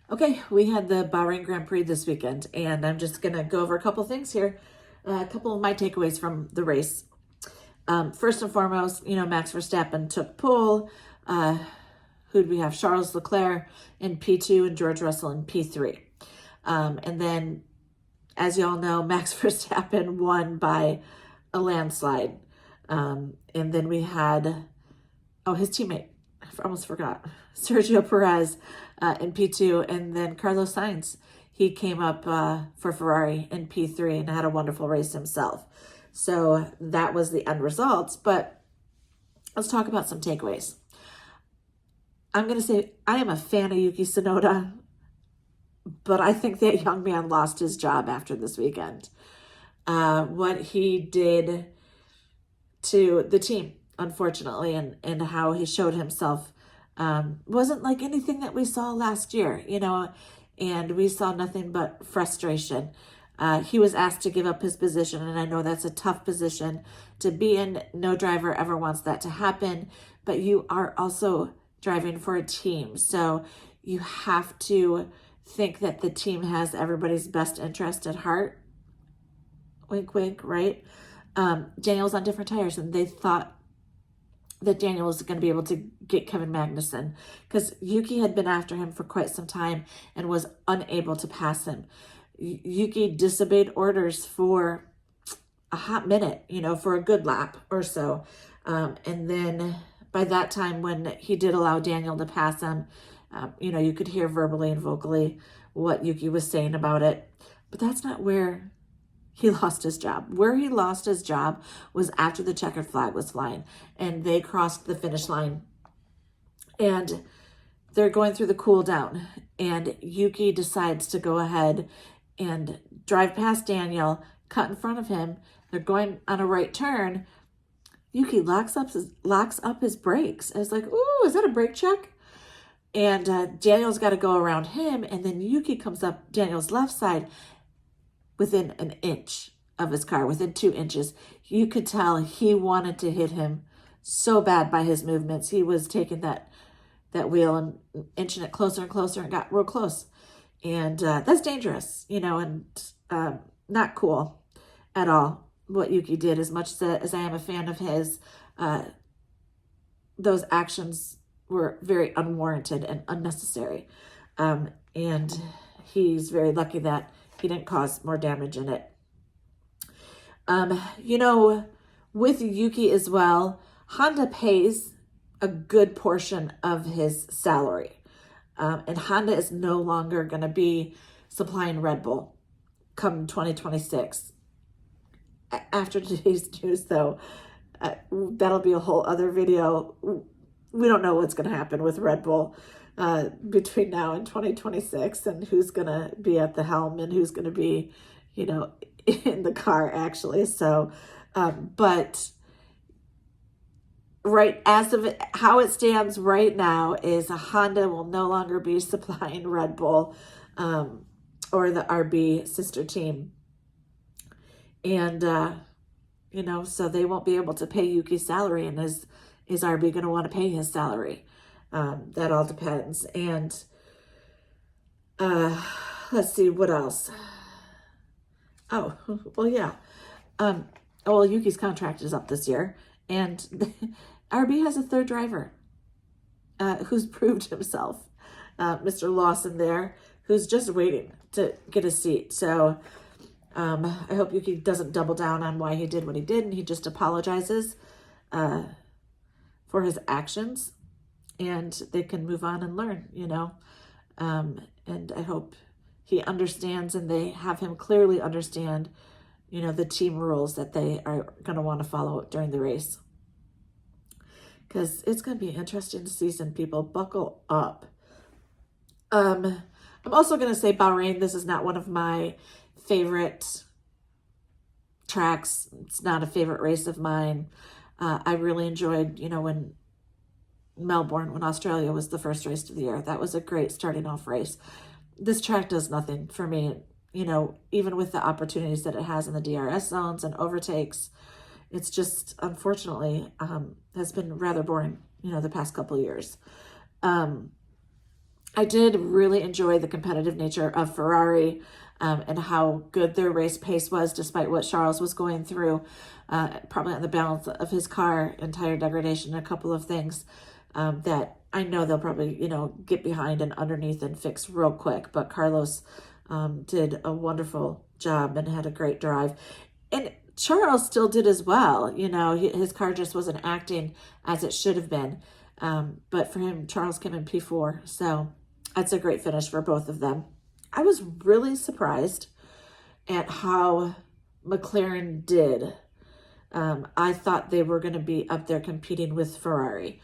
Okay, we had the Bahrain Grand Prix this weekend, and I'm just going to go over a couple things here, a couple of my takeaways from the race. First and foremost, Max Verstappen took pole. Who'd we have? Charles Leclerc in P2 and George Russell in P3. And then, as you all know, Max Verstappen won by a landslide. And then we had, his teammate, I almost forgot, Sergio Perez in P2, and then Carlos Sainz. He came up for Ferrari in P3 and had a wonderful race himself. So that was the end results, but let's talk about some takeaways. I'm going to say I am a fan of Yuki Tsunoda, but I think that young man lost his job after this weekend. What he did to the team, unfortunately, and how he showed himself wasn't like anything that we saw last year, and we saw nothing but frustration. He was asked to give up his position, and I know that's a tough position to be in. No driver ever wants that to happen, but you are also driving for a team. So you have to think that the team has everybody's best interest at heart. Wink, wink, right? Daniel's on different tires, and they thought that Daniel was going to be able to get Kevin Magnussen because Yuki had been after him for quite some time and was unable to pass him. Yuki disobeyed orders for a hot minute, for a good lap or so. And then by that time, when he did allow Daniel to pass him, you could hear verbally and vocally what Yuki was saying about it. But that's not where he lost his job. Where he lost his job was after the checkered flag was flying and they crossed the finish line. And they're going through the cool down. And Yuki decides to go ahead and drive past Daniel, cut in front of him. They're going on a right turn. Yuki locks up his brakes. I was like, ooh, is that a brake check? And Daniel's got to go around him. And then Yuki comes up Daniel's left side within an inch of his car, within 2 inches. You could tell he wanted to hit him so bad by his movements. He was taking that wheel and inching it closer and closer and got real close. And that's dangerous, and not cool at all what Yuki did. As much as I am a fan of his, those actions were very unwarranted and unnecessary. And he's very lucky that he didn't cause more damage in it. With Yuki as well, Honda pays a good portion of his salary. And Honda is no longer going to be supplying Red Bull come 2026. After today's news, though, that'll be a whole other video. We don't know what's going to happen with Red Bull between now and 2026 and who's going to be at the helm and who's going to be, in the car, actually. So, but right as of it, how it stands right now is Honda will no longer be supplying Red Bull or the RB sister team. And, so they won't be able to pay Yuki's salary. And is RB going to want to pay his salary? That all depends. And let's see, what else? Oh, well, yeah. Yuki's contract is up this year. And RB has a third driver who's proved himself. Mr. Lawson there, who's just waiting to get a seat. So I hope Yuki doesn't double down on why he did what he did, and he just apologizes for his actions, and they can move on and learn, and I hope he understands and they have him clearly understand, the team rules that they are going to want to follow during the race. Because it's going to be an interesting season, people. Buckle up. I'm also going to say Bahrain, this is not one of my favorite tracks. It's not a favorite race of mine. I really enjoyed, when Melbourne, when Australia was the first race of the year. That was a great starting off race. This track does nothing for me, even with the opportunities that it has in the DRS zones and overtakes. It's just, unfortunately, has been rather boring, the past couple of years. I did really enjoy the competitive nature of Ferrari and how good their race pace was, despite what Charles was going through, probably on the balance of his car and tire degradation, a couple of things that I know they'll probably, get behind and underneath and fix real quick. But Carlos did a wonderful job and had a great drive. And Charles still did as well. His car just wasn't acting as it should have been. But for him, Charles came in P4. So that's a great finish for both of them. I was really surprised at how McLaren did. I thought they were going to be up there competing with Ferrari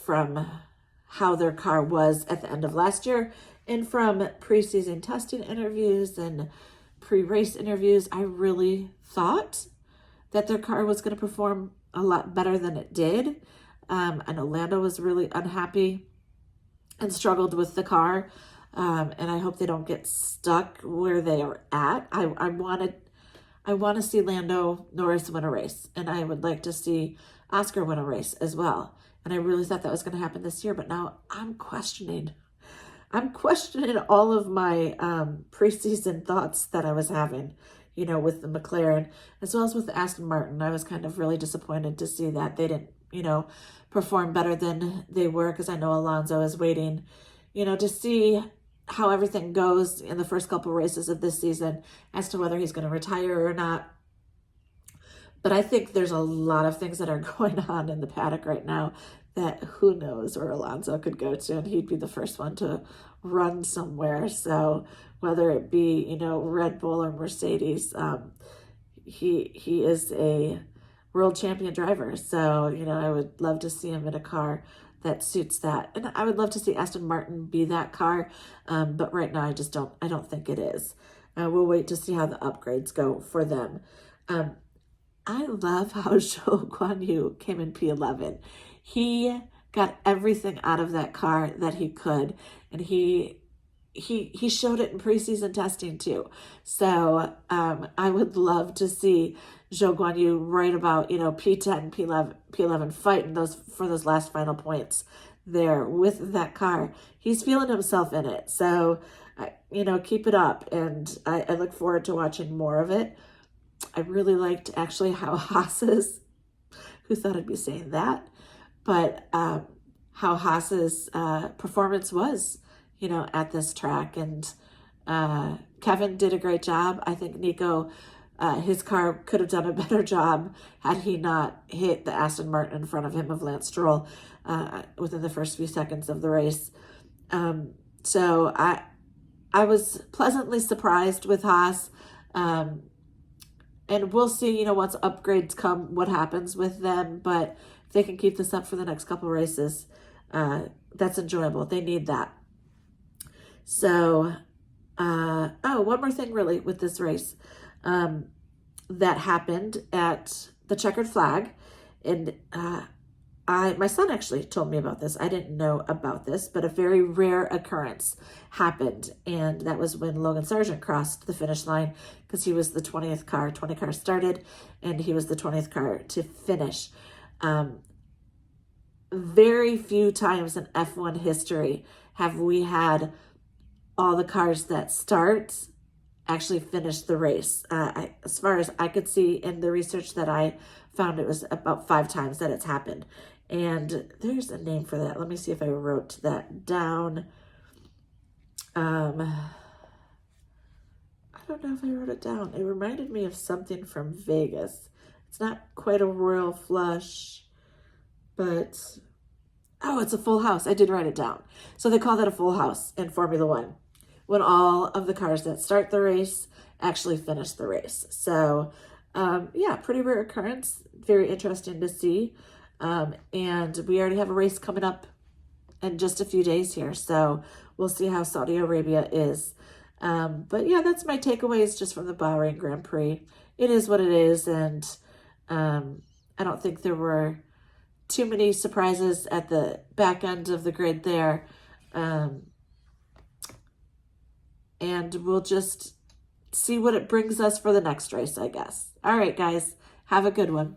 from how their car was at the end of last year and from preseason testing interviews and pre-race interviews. I really thought that their car was going to perform a lot better than it did. I know Lando was really unhappy and struggled with the car. And I hope they don't get stuck where they are at. I want to see Lando Norris win a race, and I would like to see Oscar win a race as well. And I really thought that was going to happen this year, but now I'm questioning all of my preseason thoughts that I was having, with the McLaren as well as with the Aston Martin. I was kind of really disappointed to see that they didn't, perform better than they were, because I know Alonso is waiting, to see how everything goes in the first couple races of this season as to whether he's going to retire or not. But I think there's a lot of things that are going on in the paddock right now that who knows where Alonso could go to, and he'd be the first one to run somewhere. So whether it be, Red Bull or Mercedes, he is a world champion driver. So, I would love to see him in a car that suits that. And I would love to see Aston Martin be that car. But right now, I don't think it is. We'll wait to see how the upgrades go for them. I love how Zhou Guanyu came in P11. He got everything out of that car that he could. And he showed it in preseason testing too. So I would love to see Zhou Guanyu right about, P10, P11 fighting for those last final points there with that car. He's feeling himself in it. So, keep it up. And I look forward to watching more of it. I really liked actually how Haas's, who thought I'd be saying that, but how Haas's performance was, at this track. And Kevin did a great job. I think Nico, his car could have done a better job had he not hit the Aston Martin in front of him of Lance Stroll within the first few seconds of the race. So I was pleasantly surprised with Haas. And we'll see, once upgrades come, what happens with them. But if they can keep this up for the next couple races, that's enjoyable. They need that. So, one more thing really with this race that happened at the checkered flag. And my son actually told me about this. I didn't know about this, but a very rare occurrence happened. And that was when Logan Sargent crossed the finish line, because he was the 20th car. 20 cars started, and he was the 20th car to finish. Very few times in F1 history have we had all the cars that start actually finish the race. As far as I could see in the research that I found, it was about 5 times that it's happened. And there's a name for that. Let me see if I wrote that down. I don't know if I wrote it down. It reminded me of something from Vegas. It's not quite a royal flush, but it's a full house. I did write it down. So they call that a full house in Formula One, when all of the cars that start the race actually finish the race. So, pretty rare occurrence. Very interesting to see. And we already have a race coming up in just a few days here. So we'll see how Saudi Arabia is. But yeah, that's my takeaways just from the Bahrain Grand Prix. It is what it is. And I don't think there were too many surprises at the back end of the grid there. And we'll just see what it brings us for the next race, I guess. All right, guys, have a good one.